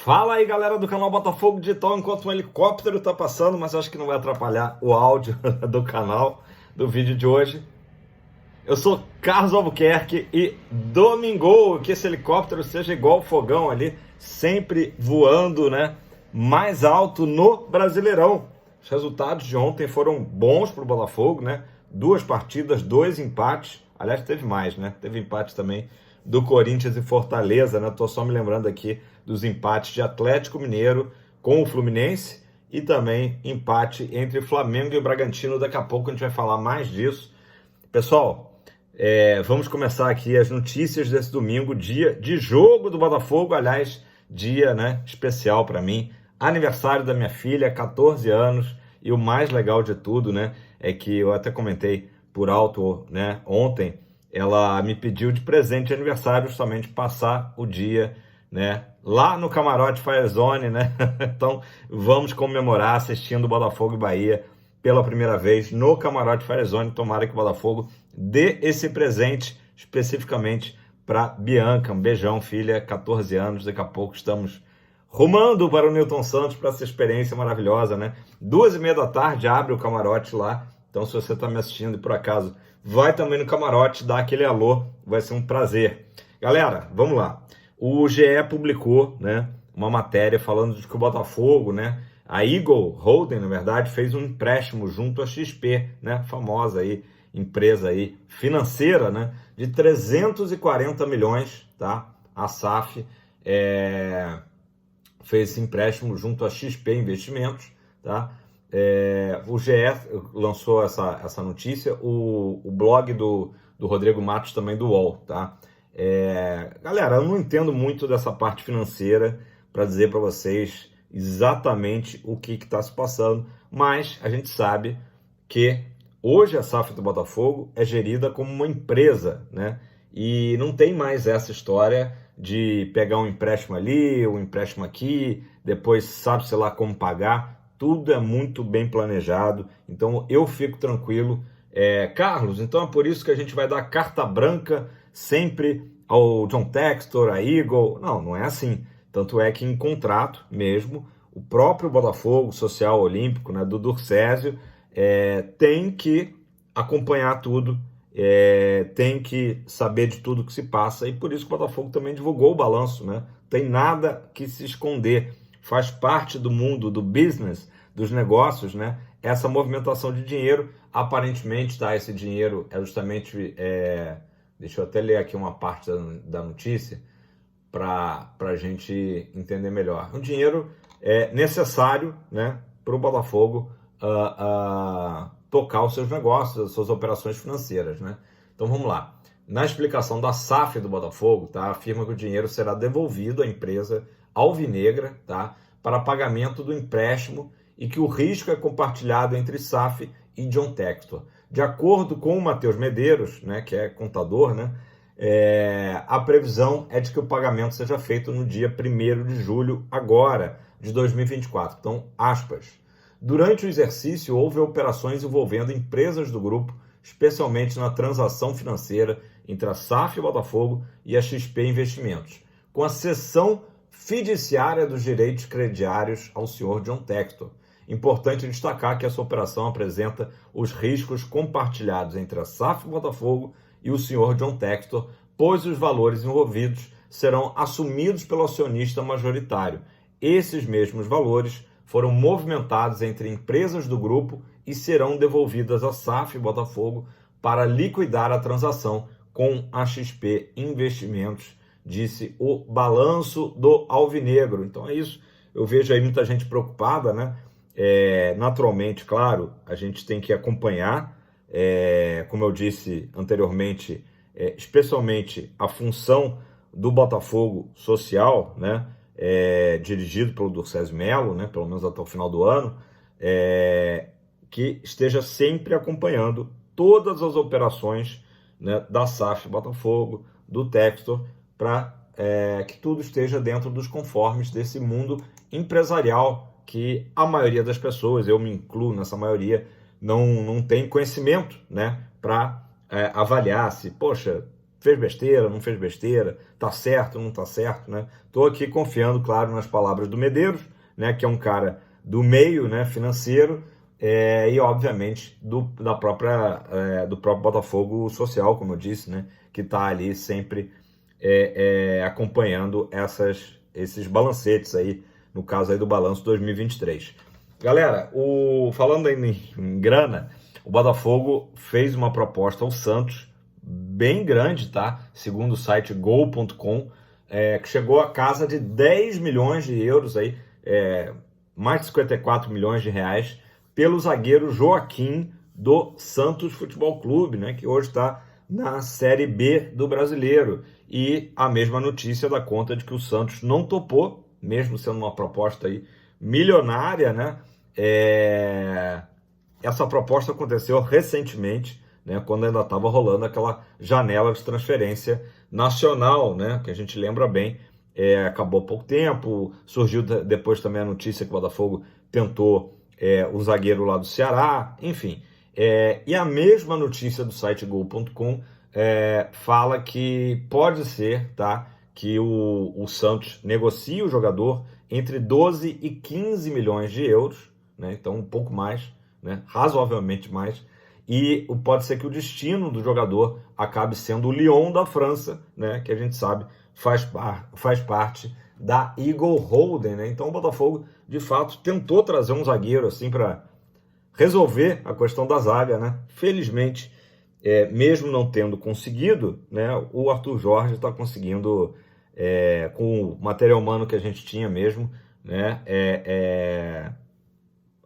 Fala aí, galera do canal Botafogo Digital, enquanto um helicóptero tá passando, mas acho que não vai atrapalhar o áudio do canal, do vídeo de hoje. Eu sou Carlos Albuquerque e domingo que esse helicóptero seja igual o fogão ali, sempre voando, né, mais alto no Brasileirão. Os resultados de ontem foram bons pro Botafogo, né? 2 partidas, 2 empates. Aliás, teve mais, né? Teve empate também do Corinthians e Fortaleza, né? Tô só me lembrando aqui dos empates de Atlético Mineiro com o Fluminense e também empate entre Flamengo e o Bragantino. Daqui a pouco a gente vai falar mais disso. Pessoal, vamos começar aqui as notícias desse domingo, dia de jogo do Botafogo, aliás, dia, né, especial para mim, aniversário da minha filha, 14 anos, e o mais legal de tudo, né, é que eu até comentei por alto, né, ontem, ela me pediu de presente de aniversário justamente passar o dia, né, lá no Camarote Firezone, né, então vamos comemorar assistindo o Botafogo e Bahia pela primeira vez no Camarote Firezone. Tomara que o Botafogo dê esse presente especificamente para Bianca. Um beijão, filha, 14 anos. Daqui a pouco estamos rumando para o Newton Santos para essa experiência maravilhosa, né? 2h30 da tarde abre o camarote lá. Então, se você está me assistindo e por acaso vai também no camarote, dá aquele alô, vai ser um prazer. Galera, vamos lá. O GE publicou, né, uma matéria falando de que o Botafogo, né, a Eagle Holding, na verdade, fez um empréstimo junto à XP, né, famosa aí, empresa aí financeira, né, de 340 milhões, tá? A SAF fez esse empréstimo junto à XP Investimentos, tá? O GE lançou essa notícia, o blog do Rodrigo Matos também do UOL, tá? Galera, eu não entendo muito dessa parte financeira para dizer para vocês exatamente o que está se passando, mas a gente sabe que hoje a SAF do Botafogo é gerida como uma empresa, né? E não tem mais essa história de pegar um empréstimo ali, um empréstimo aqui, depois sabe-se lá como pagar. Tudo é muito bem planejado, então eu fico tranquilo. Carlos, então é por isso que a gente vai dar carta branca sempre ao John Textor, a Eagle. Não, não é assim. Tanto é que em contrato mesmo, o próprio Botafogo Social Olímpico, né, do Durcésio, tem que acompanhar tudo, tem que saber de tudo que se passa, e por isso que o Botafogo também divulgou o balanço, né? Tem nada que se esconder, faz parte do mundo, do business, dos negócios, né? Essa movimentação de dinheiro, aparentemente, tá? Esse dinheiro é justamente, deixa eu até ler aqui uma parte da notícia, para a gente entender melhor. Um dinheiro necessário, né, para o Botafogo tocar os seus negócios, as suas operações financeiras, né? Então vamos lá. Na explicação da SAF do Botafogo, tá, afirma que o dinheiro será devolvido à empresa alvinegra, tá, para pagamento do empréstimo e que o risco é compartilhado entre SAF e John Textor. De acordo com o Matheus Medeiros, né, que é contador, né, a previsão é de que o pagamento seja feito no dia 1º de julho agora, de 2024. Então, aspas, durante o exercício houve operações envolvendo empresas do grupo, especialmente na transação financeira entre a SAF e o Botafogo e a XP Investimentos, com a cessão fiduciária dos direitos crediários ao senhor John Textor. Importante destacar que essa operação apresenta os riscos compartilhados entre a SAF e o Botafogo e o senhor John Textor, pois os valores envolvidos serão assumidos pelo acionista majoritário. Esses mesmos valores foram movimentados entre empresas do grupo e serão devolvidas à SAF e Botafogo para liquidar a transação com a XP Investimentos, disse o balanço do Alvinegro. Então é isso, eu vejo aí muita gente preocupada, né? Naturalmente, claro, a gente tem que acompanhar, como eu disse anteriormente, especialmente a função do Botafogo Social, né, dirigido pelo Durcésio Melo, né, pelo menos até o final do ano, que esteja sempre acompanhando todas as operações, né, da SAF Botafogo, do Textor, para que tudo esteja dentro dos conformes desse mundo empresarial que a maioria das pessoas, eu me incluo nessa maioria, não tem conhecimento, né, para avaliar se, poxa, fez besteira, não fez besteira, tá certo, não tá certo, né? Tô aqui confiando, claro, nas palavras do Medeiros, né, que é um cara do meio, né, financeiro, e obviamente do próprio Botafogo Social, como eu disse, né, que está ali sempre acompanhando esses balancetes aí, no caso aí do balanço 2023. Galera, falando em grana, o Botafogo fez uma proposta ao Santos bem grande, tá? Segundo o site gol.com, que chegou a casa de 10 milhões de euros aí, mais de 54 milhões de reais, pelo zagueiro Joaquim do Santos Futebol Clube, né, que hoje está na Série B do Brasileiro. E a mesma notícia dá conta de que o Santos não topou, mesmo sendo uma proposta aí milionária, né? Essa proposta aconteceu recentemente, né, quando ainda estava rolando aquela janela de transferência nacional, né, que a gente lembra bem. Acabou há pouco tempo, surgiu depois também a notícia que o Botafogo tentou o zagueiro lá do Ceará, enfim. E a mesma notícia do site gol.com fala que pode ser, tá, que o Santos negocie o jogador entre 12 e 15 milhões de euros, né, então um pouco mais, né, razoavelmente mais, e pode ser que o destino do jogador acabe sendo o Lyon da França, né, que a gente sabe faz parte da Eagle Holding, né? Então o Botafogo, de fato, tentou trazer um zagueiro assim para resolver a questão da zaga, né? Felizmente, mesmo não tendo conseguido, né, o Arthur Jorge está conseguindo, com o material humano que a gente tinha mesmo, né,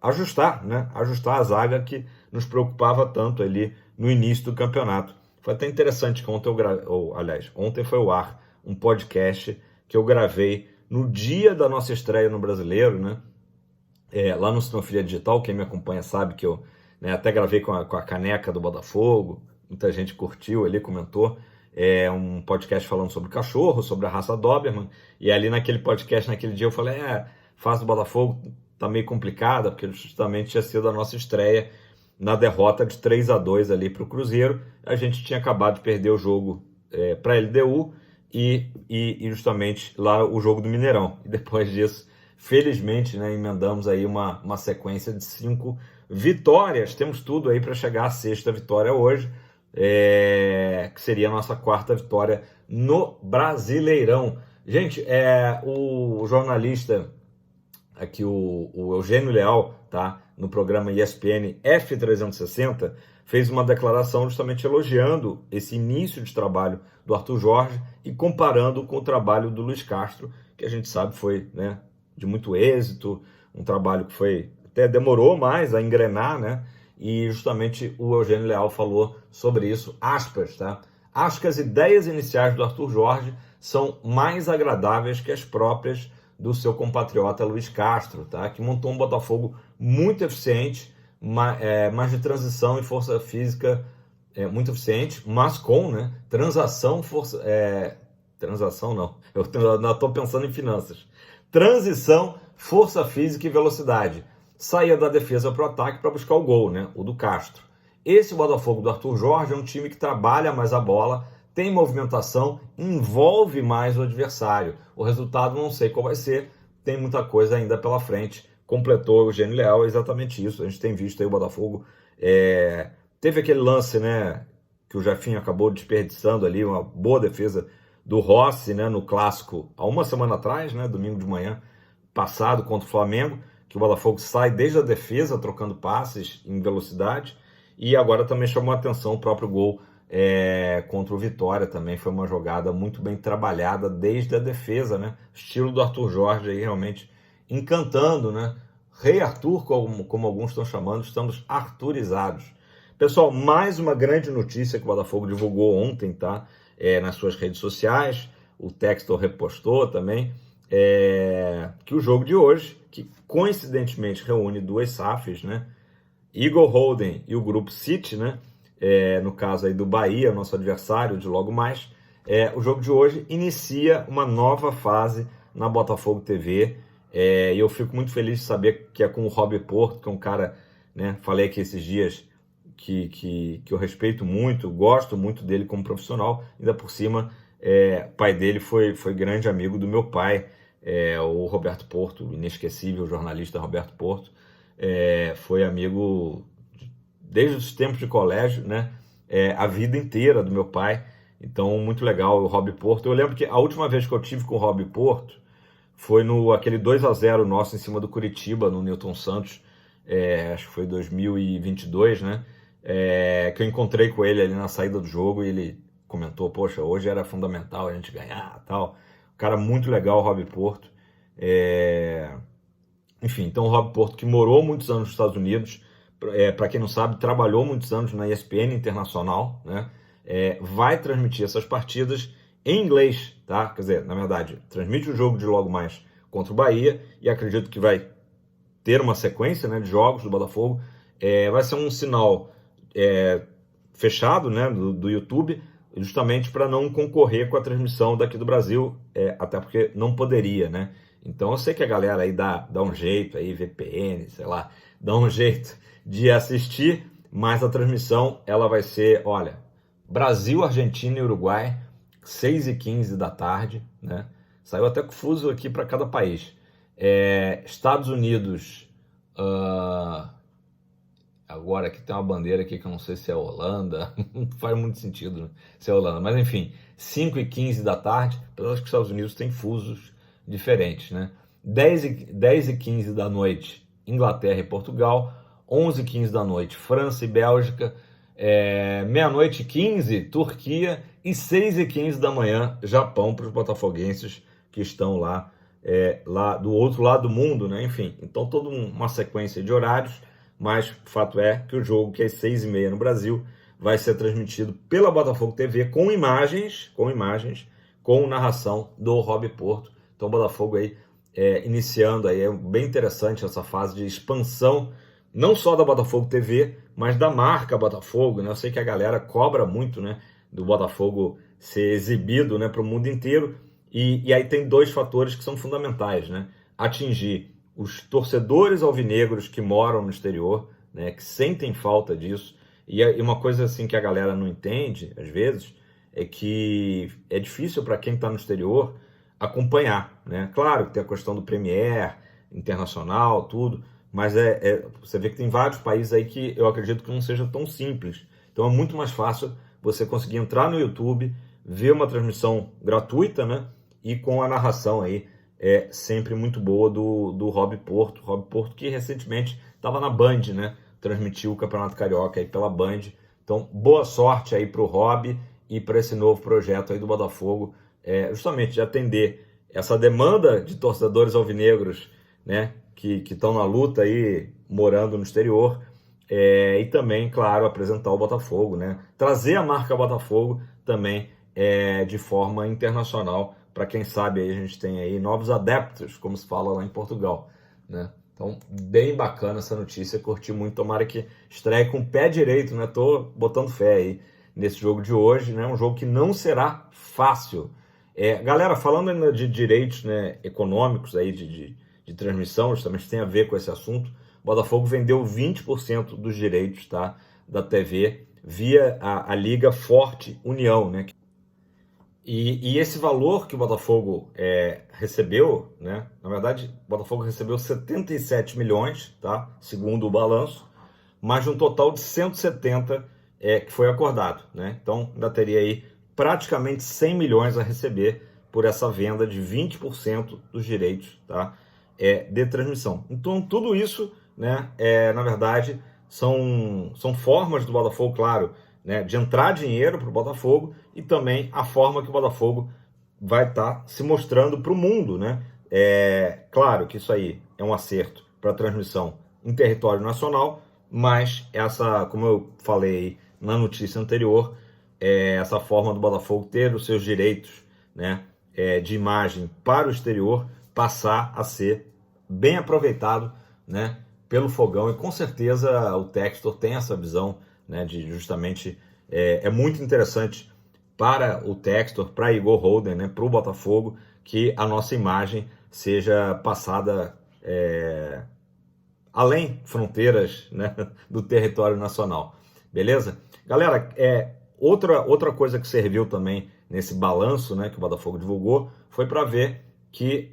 ajustar a zaga que nos preocupava tanto ali no início do campeonato. Foi até interessante que ontem foi ao ar um podcast que eu gravei no dia da nossa estreia no Brasileiro, né? Lá no Sinofilia Digital, quem me acompanha sabe que eu, né, até gravei com a caneca do Botafogo, muita gente curtiu ali, comentou. Um podcast falando sobre cachorro, sobre a raça Doberman, e ali naquele podcast, naquele dia, eu falei, a fase do Botafogo tá meio complicada, porque justamente tinha sido a nossa estreia na derrota de 3-2 ali para o Cruzeiro. A gente tinha acabado de perder o jogo para a LDU e justamente lá o jogo do Mineirão. E depois disso, felizmente, né, emendamos aí uma sequência de 5 vitórias. Temos tudo aí para chegar à 6ª vitória hoje, que seria a nossa 4ª vitória no Brasileirão. Gente, o jornalista aqui, o Eugênio Leal, tá, no programa ESPN F360, fez uma declaração justamente elogiando esse início de trabalho do Arthur Jorge e comparando com o trabalho do Luiz Castro, que a gente sabe foi, né, de muito êxito, um trabalho que até demorou mais a engrenar, né? E justamente o Eugênio Leal falou sobre isso, aspas, tá? Acho que as ideias iniciais do Arthur Jorge são mais agradáveis que as próprias do seu compatriota Luiz Castro, tá? Que montou um Botafogo muito eficiente, mas de transição e força física muito eficiente, mas com, né, transação não, eu estou pensando em finanças. Transição, força física e velocidade. Saía da defesa para o ataque para buscar o gol, né, o do Castro. Esse Botafogo do Arthur Jorge é um time que trabalha mais a bola, tem movimentação, envolve mais o adversário. O resultado não sei qual vai ser, tem muita coisa ainda pela frente. Completou o Eugênio Leal, é exatamente isso. A gente tem visto aí o Botafogo. Teve aquele lance, né, que o Jefinho acabou desperdiçando ali, uma boa defesa do Rossi, né, no clássico há uma semana atrás, né, domingo de manhã passado contra o Flamengo, que o Botafogo sai desde a defesa, trocando passes em velocidade, e agora também chamou a atenção o próprio gol contra o Vitória. Também foi uma jogada muito bem trabalhada desde a defesa, né? Estilo do Arthur Jorge aí realmente encantando, né? Rei Arthur, como alguns estão chamando, estamos arturizados. Pessoal, mais uma grande notícia que o Botafogo divulgou ontem, tá? Nas suas redes sociais, o Textor repostou também, que o jogo de hoje, que coincidentemente reúne duas SAFs, né? Eagle Holding e o Grupo City, né? No caso aí do Bahia, nosso adversário de logo mais, o jogo de hoje inicia uma nova fase na Botafogo TV, e eu fico muito feliz de saber que é com o Rob Porto, que é um cara, né, falei aqui esses dias, que eu respeito muito, gosto muito dele como profissional, ainda por cima, o pai dele foi grande amigo do meu pai, o Roberto Porto, o inesquecível jornalista Roberto Porto, foi amigo desde os tempos de colégio, né? A vida inteira do meu pai, então muito legal o Rob Porto. Eu lembro que a última vez que eu tive com o Rob Porto foi no aquele 2-0 nosso em cima do Curitiba, no Newton Santos, acho que foi 2022, né? Que eu encontrei com ele ali na saída do jogo e ele comentou, poxa, hoje era fundamental a gente ganhar, tal. Cara muito legal, o Rob Porto. Enfim, então o Rob Porto, que morou muitos anos nos Estados Unidos, para quem não sabe, trabalhou muitos anos na ESPN Internacional, né? Vai transmitir essas partidas em inglês, tá? Quer dizer, na verdade, transmite o jogo de logo mais contra o Bahia e acredito que vai ter uma sequência, né, de jogos do Botafogo. Vai ser um sinal fechado, né, do YouTube, justamente para não concorrer com a transmissão daqui do Brasil, até porque não poderia, né? Então eu sei que a galera aí dá um jeito aí, VPN, sei lá, dá um jeito de assistir, mas a transmissão ela vai ser, olha, Brasil, Argentina e Uruguai, 6h15 da tarde, né? Saiu até confuso aqui para cada país. Estados Unidos, agora aqui tem uma bandeira aqui que eu não sei se é Holanda, não faz muito sentido, né? Se é Holanda, mas enfim, 5h15 da tarde, apesar que os Estados Unidos têm fusos diferentes, né? 10h15 da noite, Inglaterra e Portugal, 11h15 da noite, França e Bélgica, meia-noite 15, Turquia e 6h15 da manhã, Japão, para os botafoguenses que estão lá do outro lado do mundo, né? Enfim, então toda uma sequência de horários, mas o fato é que o jogo, que é às 6h30 no Brasil, vai ser transmitido pela Botafogo TV com imagens, com narração do Rob Porto. Então o Botafogo aí iniciando aí, é bem interessante essa fase de expansão, não só da Botafogo TV, mas da marca Botafogo, né? Eu sei que a galera cobra muito, né, do Botafogo ser exibido, né, para o mundo inteiro, e aí tem dois fatores que são fundamentais, né? Atingir os torcedores alvinegros que moram no exterior, né, que sentem falta disso, e uma coisa assim que a galera não entende, às vezes, é que é difícil para quem está no exterior acompanhar, né? Claro que tem a questão do Premier internacional, tudo, mas você vê que tem vários países aí que eu acredito que não seja tão simples. Então é muito mais fácil você conseguir entrar no YouTube, ver uma transmissão gratuita, né? E com a narração aí sempre muito boa do Rob Porto. Rob Porto que recentemente estava na Band, né? Transmitiu o Campeonato Carioca aí pela Band. Então boa sorte aí para o Rob e para esse novo projeto aí do Botafogo, justamente de atender essa demanda de torcedores alvinegros, né? Que estão na luta aí, morando no exterior, e também, claro, apresentar o Botafogo, né? Trazer a marca Botafogo também de forma internacional, para quem sabe aí a gente tem aí novos adeptos, como se fala lá em Portugal, né? Então, bem bacana essa notícia, curti muito, tomara que estreie com o pé direito, né? Tô botando fé aí nesse jogo de hoje, né? Um jogo que não será fácil. Galera, falando ainda de direitos, né, econômicos aí de transmissão, justamente tem a ver com esse assunto, o Botafogo vendeu 20% dos direitos, tá, da TV via a Liga Forte União, né? E esse valor que o Botafogo recebeu, né? Na verdade, o Botafogo recebeu 77 milhões, tá? Segundo o balanço, mas de um total de 170 que foi acordado, né? Então, ainda teria aí praticamente 100 milhões a receber por essa venda de 20% dos direitos, tá? De transmissão. Então, tudo isso, né, na verdade, são formas do Botafogo, claro, né, de entrar dinheiro para o Botafogo e também a forma que o Botafogo vai estar se mostrando para o mundo, né? Claro que isso aí é um acerto para a transmissão em território nacional, mas essa, como eu falei na notícia anterior, essa forma do Botafogo ter os seus direitos, né, de imagem para o exterior passar a ser bem aproveitado, né, pelo Fogão, e com certeza o Textor tem essa visão, né, de justamente muito interessante para o Textor, para Igor Holden, né, para o Botafogo, que a nossa imagem seja passada além fronteiras, né, do território nacional. beleza? Galera, outra coisa que serviu também nesse balanço, né, que o Botafogo divulgou, foi para ver que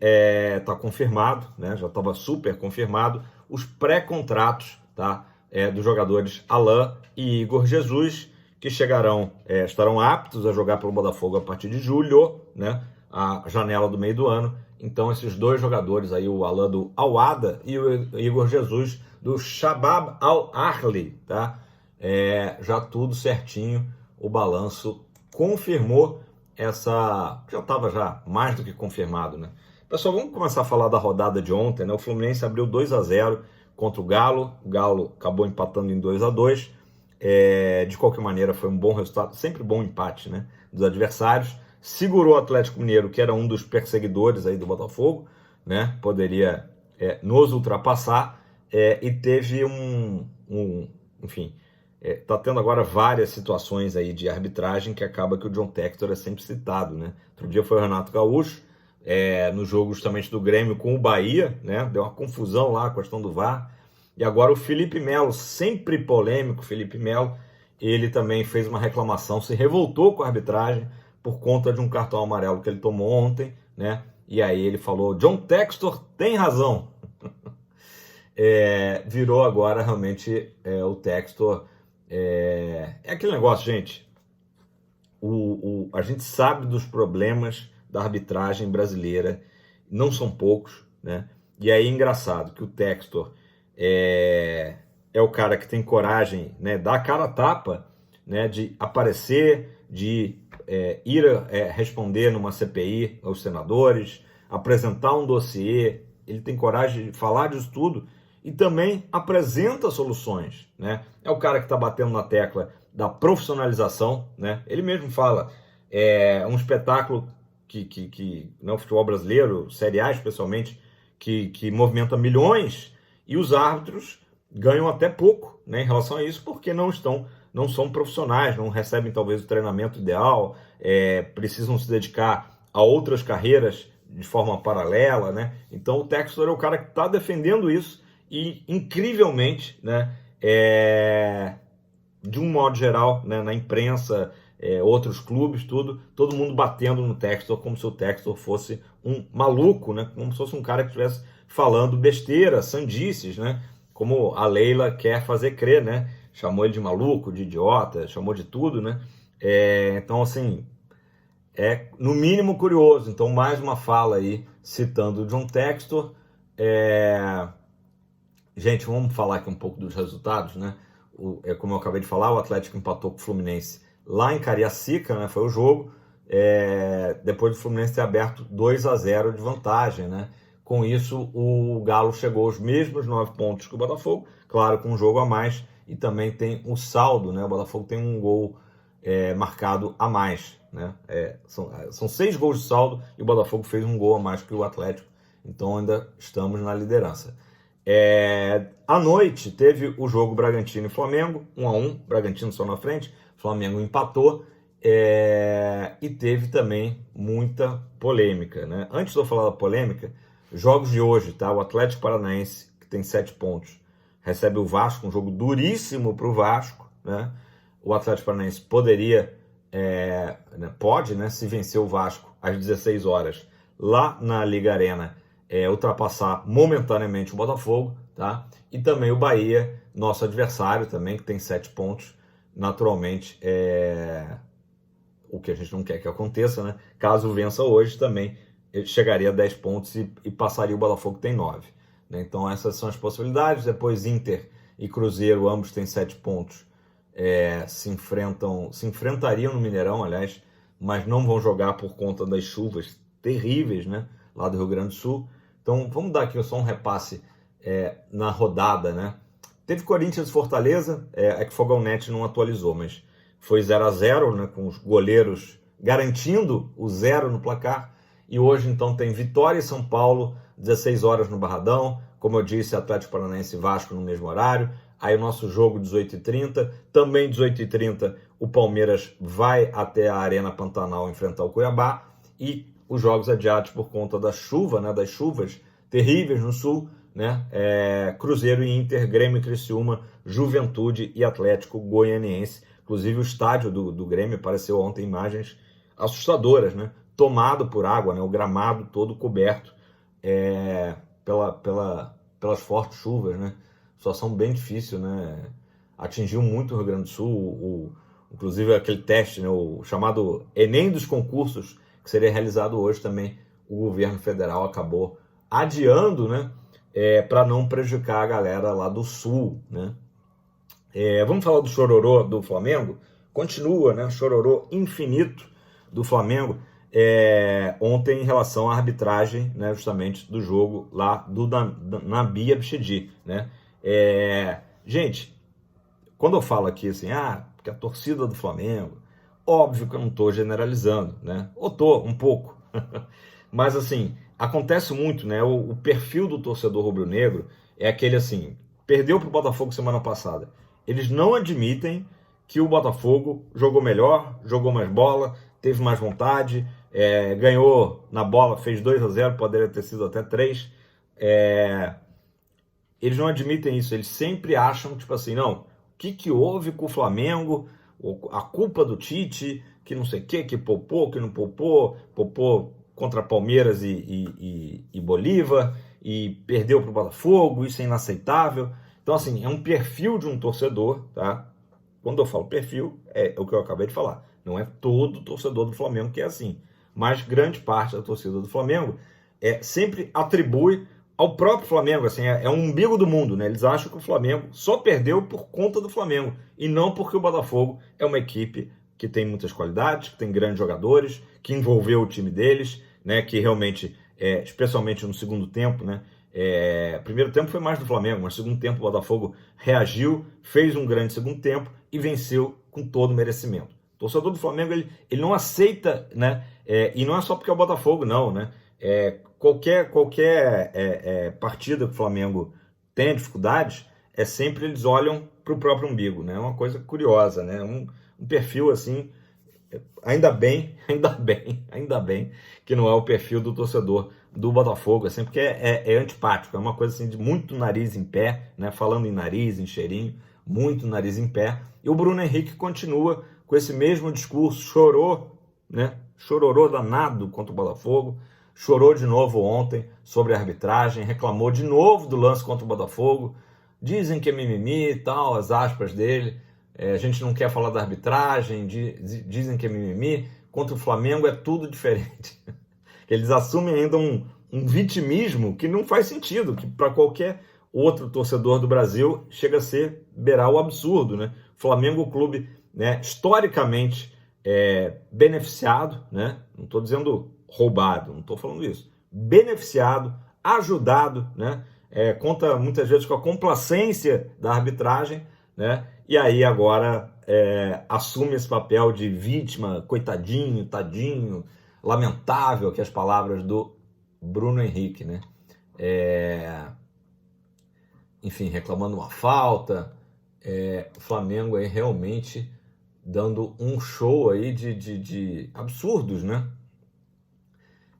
está confirmado, né, já estava super confirmado, os pré-contratos, tá, dos jogadores Alain e Igor Jesus, que estarão aptos a jogar pelo Botafogo a partir de julho, né, a janela do meio do ano. Então esses dois jogadores aí, o Alain do Al-Wahda e o Igor Jesus do Shabab Al-Ahli, tá? Já tudo certinho, o balanço confirmou já estava já mais do que confirmado, né? Pessoal, vamos começar a falar da rodada de ontem, né? O Fluminense abriu 2-0 contra o Galo acabou empatando em 2-2. De qualquer maneira, foi um bom resultado, sempre bom empate, né, dos adversários. Segurou o Atlético Mineiro, que era um dos perseguidores aí do Botafogo, né, poderia nos ultrapassar, e teve enfim, tá tendo agora várias situações aí de arbitragem que acaba que o John Textor é sempre citado, né. Outro dia foi o Renato Gaúcho, no jogo justamente do Grêmio com o Bahia, né, deu uma confusão lá, a questão do VAR. E agora o Felipe Melo, sempre polêmico, Felipe Melo, ele também fez uma reclamação, se revoltou com a arbitragem por conta de um cartão amarelo que ele tomou ontem, né? E aí ele falou, John Textor tem razão. Virou agora realmente o Textor. É aquele negócio, gente. A gente sabe dos problemas da arbitragem brasileira, não são poucos, né? E aí é engraçado que o Textor é o cara que tem coragem, né, dá a cara a tapa, né, de aparecer, de ir responder numa CPI aos senadores, apresentar um dossiê, ele tem coragem de falar disso tudo e também apresenta soluções, né? É o cara que está batendo na tecla da profissionalização, né? Ele mesmo fala, um espetáculo que no futebol brasileiro, Série A especialmente, que movimenta milhões, e os árbitros ganham até pouco, né, em relação a isso, porque não são profissionais, não recebem talvez o treinamento ideal, precisam se dedicar a outras carreiras de forma paralela, né? Então o Textor é o cara que está defendendo isso e, incrivelmente, né, de um modo geral, né, na imprensa, outros clubes, todo mundo batendo no Textor como se o Textor fosse um maluco, né, como se fosse um cara que estivesse falando besteira, sandices, né, como a Leila quer fazer crer, né, chamou ele de maluco, de idiota, chamou de tudo, né, então assim, no mínimo curioso. Então mais uma fala aí, citando o John Textor. Gente, vamos falar aqui um pouco dos resultados, né? Como eu acabei de falar, o Atlético empatou com o Fluminense lá em Cariacica, né? Foi o jogo, depois do Fluminense ter aberto 2-0 de vantagem, né? Com isso, o Galo chegou aos mesmos 9 pontos que o Botafogo, claro, com um jogo a mais, e também tem o saldo, né? O Botafogo tem um gol marcado a mais, né? São 6 gols de saldo e o Botafogo fez um gol a mais que o Atlético, então ainda estamos na liderança. À noite teve o jogo Bragantino e Flamengo, 1-1, Bragantino só na frente, Flamengo empatou, e teve também muita polêmica, né? Antes de eu falar da polêmica, jogos de hoje, tá? O Atlético Paranaense, que tem 7 pontos, recebe o Vasco, um jogo duríssimo para o Vasco, né? O Atlético Paranaense pode, né, se vencer o Vasco às 16 horas lá na Liga Arena, ultrapassar momentaneamente o Botafogo, tá? E também o Bahia, nosso adversário também, que tem 7 pontos, naturalmente, o que a gente não quer que aconteça, né? Caso vença hoje também, ele chegaria a 10 pontos e passaria o Botafogo, que tem 9. Né? Então essas são as possibilidades. Depois Inter e Cruzeiro, ambos têm 7 pontos, se enfrentariam no Mineirão, aliás, mas não vão jogar por conta das chuvas terríveis, né, lá do Rio Grande do Sul. Então vamos dar aqui só um repasse na rodada, né? Teve Corinthians e Fortaleza, que o Fogão Net não atualizou, mas foi 0-0, né, com os goleiros garantindo o 0 no placar. E hoje então tem Vitória e São Paulo, 16 horas no Barradão, como eu disse, Atlético Paranaense e Vasco no mesmo horário. Aí o nosso jogo 18h30, também 18h30 o Palmeiras vai até a Arena Pantanal enfrentar o Cuiabá, e os jogos adiados por conta da chuva, né, das chuvas terríveis no sul, né? Cruzeiro e Inter, Grêmio e Criciúma, Juventude e Atlético Goianiense. Inclusive o estádio do Grêmio apareceu ontem imagens assustadoras, né? Tomado por água, né? O gramado todo coberto pelas fortes chuvas, né? Situação bem difícil, né? Atingiu muito o Rio Grande do Sul, inclusive aquele teste, né? O chamado Enem dos concursos, que seria realizado hoje também, o governo federal acabou adiando, né? Para não prejudicar a galera lá do Sul, né? Vamos falar do chororô do Flamengo? Continua, né? Chororô infinito do Flamengo. Ontem em relação à arbitragem, né, justamente do jogo lá do Nabi Abichedi, né? Gente, quando eu falo aqui assim, porque a torcida do Flamengo, óbvio que eu não estou generalizando, né? Ou estou um pouco, mas assim, acontece muito, né? O perfil do torcedor rubro-negro é aquele assim, perdeu para o Botafogo semana passada. Eles não admitem que o Botafogo jogou melhor, jogou mais bola, teve mais vontade, ganhou na bola, fez 2-0, poderia ter sido até 3. Eles não admitem isso, eles sempre acham, tipo assim, não, o que houve com o Flamengo, a culpa do Tite, que não sei o que poupou, que não poupou contra Palmeiras e Bolívar, e perdeu para o Botafogo, isso é inaceitável. Então, assim, é um perfil de um torcedor, tá? Quando eu falo perfil, é o que eu acabei de falar. Não é todo torcedor do Flamengo que é assim. Mas grande parte da torcida do Flamengo sempre atribui ao próprio Flamengo, assim, é um umbigo do mundo, né? Eles acham que o Flamengo só perdeu por conta do Flamengo e não porque o Botafogo é uma equipe que tem muitas qualidades, que tem grandes jogadores, que envolveu o time deles, né? Que realmente, especialmente no segundo tempo, né? Primeiro tempo foi mais do Flamengo, mas segundo tempo o Botafogo reagiu, fez um grande segundo tempo e venceu com todo o merecimento. O torcedor do Flamengo, ele não aceita, né? E não é só porque é o Botafogo, não, né? Qualquer partida que o Flamengo tenha dificuldades, sempre eles olham para o próprio umbigo, né? É uma coisa curiosa, né? Um perfil assim, ainda bem que não é o perfil do torcedor do Botafogo, assim, porque é antipático, é uma coisa assim de muito nariz em pé, né? Falando em nariz, em cheirinho, muito nariz em pé. E o Bruno Henrique continua com esse mesmo discurso, chorou, né? Chororô danado contra o Botafogo, chorou de novo ontem sobre a arbitragem, reclamou de novo do lance contra o Botafogo, dizem que é mimimi e tal, as aspas dele, a gente não quer falar da arbitragem, dizem que é mimimi, contra o Flamengo é tudo diferente. Eles assumem ainda um vitimismo que não faz sentido, que para qualquer outro torcedor do Brasil chega a beirar o absurdo, né? Flamengo, o clube, né, historicamente beneficiado, né? Não estou dizendo roubado, não estou falando isso. Beneficiado, ajudado, né? Conta muitas vezes com a complacência da arbitragem, né? E aí agora assume esse papel de vítima, coitadinho, tadinho, lamentável, que as palavras do Bruno Henrique, né? Enfim, reclamando uma falta, o Flamengo aí realmente dando um show aí de absurdos, né?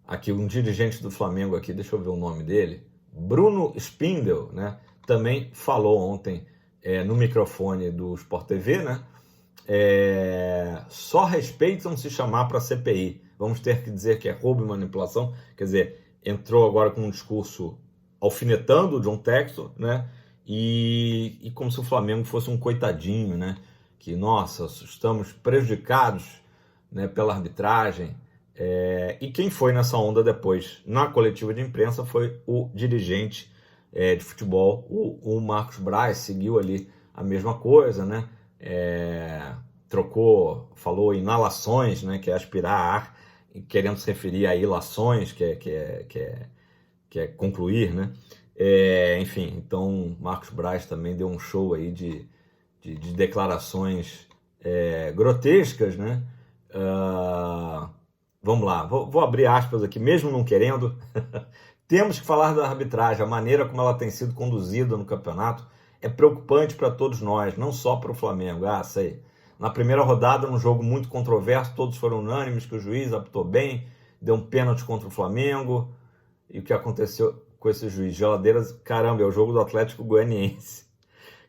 Aqui um dirigente do Flamengo aqui, deixa eu ver o nome dele, Bruno Spindel, né? Também falou ontem no microfone do Sport TV, né? Só respeitam se chamar para a CPI. Vamos ter que dizer que é roubo e manipulação. Quer dizer, entrou agora com um discurso alfinetando o John Textor, né? E como se o Flamengo fosse um coitadinho, né? Que, nossa, estamos prejudicados, né, pela arbitragem. E quem foi nessa onda depois, na coletiva de imprensa, foi o dirigente de futebol, o Marcos Braz, seguiu ali a mesma coisa, né? Falou inalações, né, que é aspirar ar, querendo se referir a ilações, que é concluir, né? Enfim, então Marcos Braz também deu um show aí de declarações grotescas, né? Vamos lá, vou abrir aspas aqui, mesmo não querendo. Temos que falar da arbitragem, a maneira como ela tem sido conduzida no campeonato é preocupante para todos nós, não só para o Flamengo. Sei. Na primeira rodada, num jogo muito controverso, todos foram unânimes que o juiz apitou bem, deu um pênalti contra o Flamengo. E o que aconteceu? com esse juiz. Geladeiras, caramba, é o jogo do Atlético Goianiense,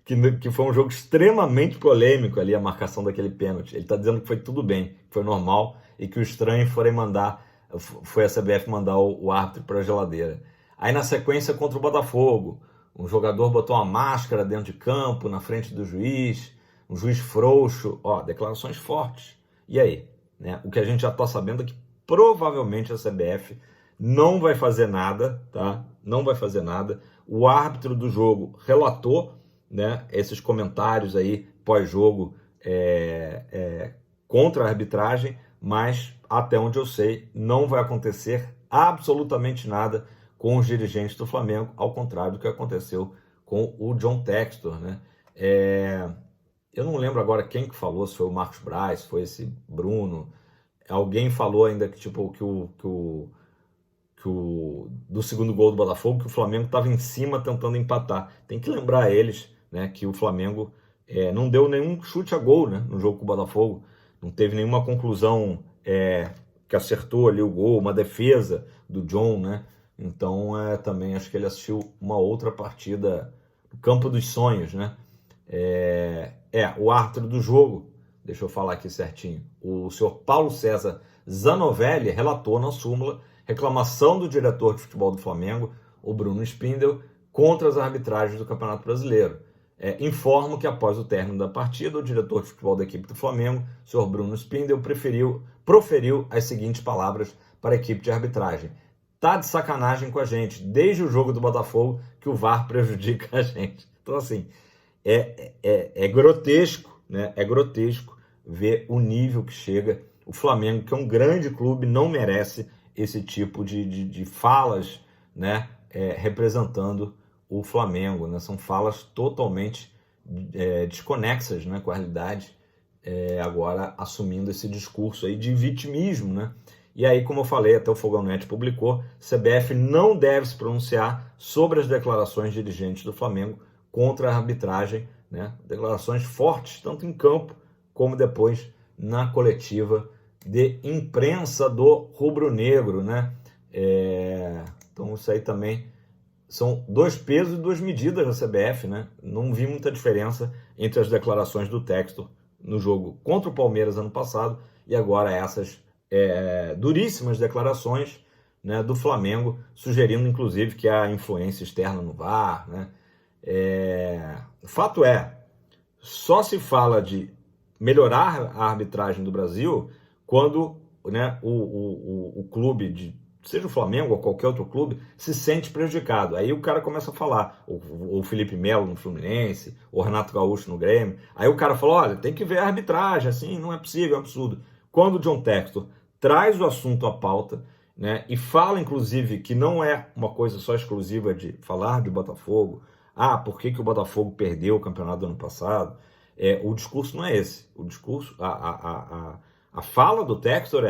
que foi um jogo extremamente polêmico ali, a marcação daquele pênalti. Ele está dizendo que foi tudo bem, que foi normal, e que o estranho foi a CBF mandar o árbitro para a geladeira. Aí na sequência contra o Botafogo, um jogador botou uma máscara dentro de campo, na frente do juiz, um juiz frouxo, declarações fortes. E aí? Né? O que a gente já está sabendo é que provavelmente a CBF não vai fazer nada, tá? Não vai fazer nada. O árbitro do jogo relatou, né, esses comentários aí pós-jogo contra a arbitragem, mas até onde eu sei, não vai acontecer absolutamente nada com os dirigentes do Flamengo, ao contrário do que aconteceu com o John Textor, né? Eu não lembro agora quem que falou, se foi o Marcos Braz, se foi esse Bruno. Alguém falou ainda que do segundo gol do Botafogo, que o Flamengo estava em cima tentando empatar. Tem que lembrar eles, né, que o Flamengo não deu nenhum chute a gol, né, no jogo com o Botafogo. Não teve nenhuma conclusão que acertou ali o gol, uma defesa do John, né? Então também acho que ele assistiu uma outra partida no campo dos sonhos, né? O árbitro do jogo, deixa eu falar aqui certinho, o senhor Paulo César Zanovelli relatou na súmula reclamação do diretor de futebol do Flamengo, o Bruno Spindel, contra as arbitragens do Campeonato Brasileiro. Informo que após o término da partida, o diretor de futebol da equipe do Flamengo, o senhor Bruno Spindel, proferiu as seguintes palavras para a equipe de arbitragem: tá de sacanagem com a gente, desde o jogo do Botafogo que o VAR prejudica a gente. Então, assim, é grotesco, né? É grotesco ver o nível que chega. O Flamengo, que é um grande clube, não merece esse tipo de falas, né? Representando o Flamengo, né? São falas totalmente desconexas, né, com a realidade, agora assumindo esse discurso aí de vitimismo, né? E aí, como eu falei, até o Fogão Net publicou, CBF não deve se pronunciar sobre as declarações de dirigentes do Flamengo contra a arbitragem, né? Declarações fortes, tanto em campo como depois na coletiva de imprensa do rubro-negro, né? Então isso aí também são dois pesos e duas medidas da CBF, né? Não vi muita diferença entre as declarações do Textor no jogo contra o Palmeiras ano passado e agora essas duríssimas declarações, né, do Flamengo, sugerindo inclusive que há influência externa no VAR, né? O fato só se fala de melhorar a arbitragem do Brasil quando, né, o clube, seja o Flamengo ou qualquer outro clube, se sente prejudicado. Aí o cara começa a falar, o Felipe Melo no Fluminense, o Renato Gaúcho no Grêmio. Aí o cara fala, olha, tem que ver a arbitragem, assim, não é possível, é um absurdo. Quando o John Textor traz o assunto à pauta, né, e fala, inclusive, que não é uma coisa só exclusiva de falar de Botafogo, por que o Botafogo perdeu o campeonato do ano passado? O discurso não é esse. O discurso, a fala do Textor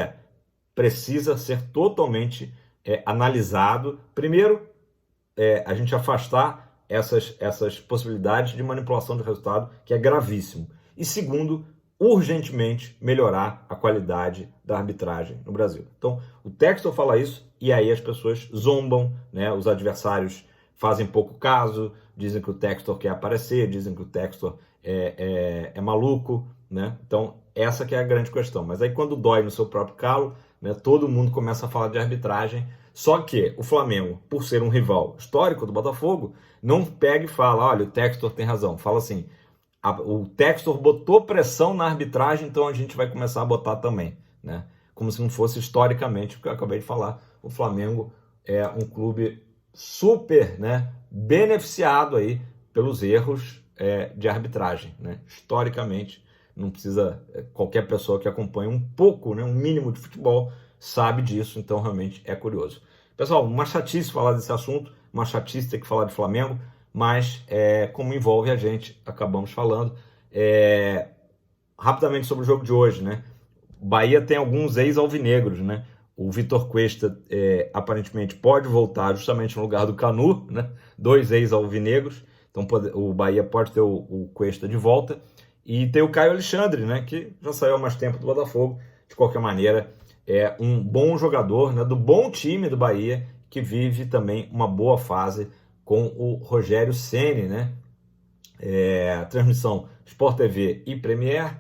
precisa ser totalmente analisado. Primeiro, a gente afastar essas possibilidades de manipulação de resultado, que é gravíssimo. E segundo, urgentemente melhorar a qualidade da arbitragem no Brasil. Então, o Textor fala isso e aí as pessoas zombam, né? Os adversários fazem pouco caso, dizem que o Textor quer aparecer, dizem que o Textor é maluco, né? Então, essa que é a grande questão. Mas aí quando dói no seu próprio calo, né, todo mundo começa a falar de arbitragem, só que o Flamengo, por ser um rival histórico do Botafogo, não pega e fala, olha, o Textor tem razão. Fala assim, o Textor botou pressão na arbitragem, então a gente vai começar a botar também, né? Como se não fosse historicamente, porque eu acabei de falar, o Flamengo é um clube super, né, beneficiado aí pelos erros de arbitragem, né? Historicamente, não precisa, qualquer pessoa que acompanha um pouco, né, um mínimo de futebol, sabe disso, então realmente é curioso. Pessoal, uma chatice falar desse assunto, uma chatice ter que falar de Flamengo, mas como envolve a gente, acabamos falando. Rapidamente sobre o jogo de hoje, né? O Bahia tem alguns ex-alvinegros, né? O Vitor Cuesta aparentemente pode voltar justamente no lugar do Canu, né? 2 ex-alvinegros, então o Bahia pode ter o Cuesta de volta. E tem o Caio Alexandre, né? Que já saiu há mais tempo do Botafogo. De qualquer maneira, é um bom jogador, né? Do bom time do Bahia, que vive também uma boa fase com o Rogério Ceni, né? Transmissão Sport TV e Premier,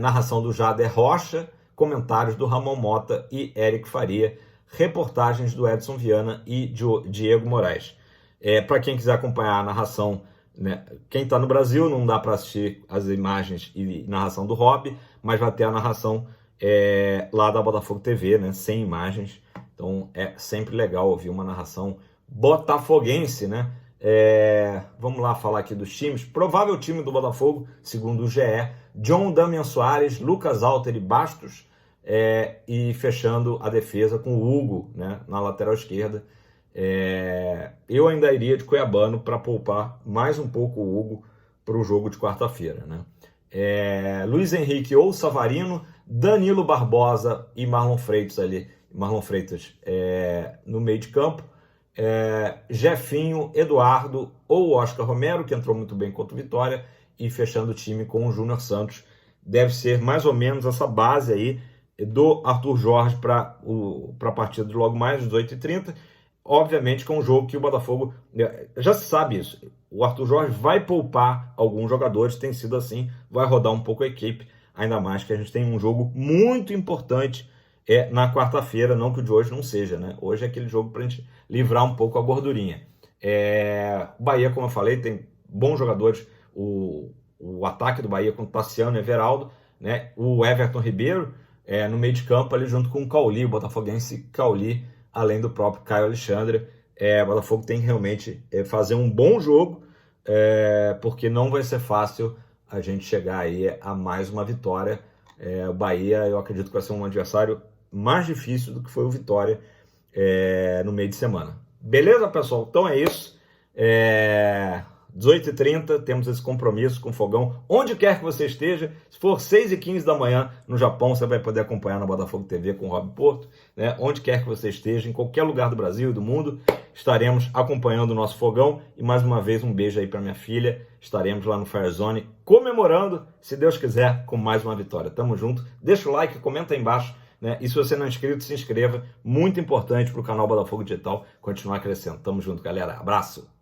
narração do Jader Rocha, comentários do Ramon Mota e Eric Faria, reportagens do Edson Viana e Diego Moraes. Para quem quiser acompanhar a narração, né, quem está no Brasil não dá para assistir as imagens e narração do Rob, mas vai ter a narração lá da Botafogo TV, né, sem imagens. Então é sempre legal ouvir uma narração botafoguense, né? Vamos lá falar aqui dos times. Provável time do Botafogo, segundo o GE: John, Damian Soares, Lucas Alter e Bastos, e fechando a defesa com o Hugo, né, na lateral esquerda. Eu ainda iria de Cuiabano para poupar mais um pouco o Hugo para o jogo de quarta-feira, né? Luiz Henrique ou Savarino, Danilo Barbosa e Marlon Freitas no meio de campo, Jefinho, Eduardo ou Oscar Romero, que entrou muito bem contra o Vitória, e fechando o time com o Júnior Santos. Deve ser mais ou menos essa base aí do Arthur Jorge para a partida de logo mais, 18h30. Obviamente que é um jogo que o Botafogo, já se sabe isso, o Arthur Jorge vai poupar alguns jogadores, tem sido assim, vai rodar um pouco a equipe, ainda mais que a gente tem um jogo muito importante na quarta-feira, não que o de hoje não seja, né? Hoje é aquele jogo para a gente livrar um pouco a gordurinha. O Bahia, como eu falei, tem bons jogadores, o ataque do Bahia com Tassiano e Everaldo, né? O Everton Ribeiro no meio de campo ali junto com o Cauli, o botafoguense Cauli, além do próprio Caio Alexandre. O Botafogo tem que realmente fazer um bom jogo, porque não vai ser fácil a gente chegar aí a mais uma vitória. O Bahia, eu acredito que vai ser um adversário mais difícil do que foi o Vitória no meio de semana. Beleza, pessoal? Então é isso. 18h30, temos esse compromisso com o Fogão, onde quer que você esteja. Se for 6h15 da manhã no Japão, você vai poder acompanhar na Botafogo TV com o Rob Porto, né? Onde quer que você esteja, em qualquer lugar do Brasil e do mundo, estaremos acompanhando o nosso Fogão. E mais uma vez, um beijo aí para minha filha. Estaremos lá no Fire Zone comemorando, se Deus quiser, com mais uma vitória. Tamo junto. Deixa o like, comenta aí embaixo, né? E se você não é inscrito, se inscreva. Muito importante para o canal Botafogo Digital continuar crescendo. Tamo junto, galera. Abraço!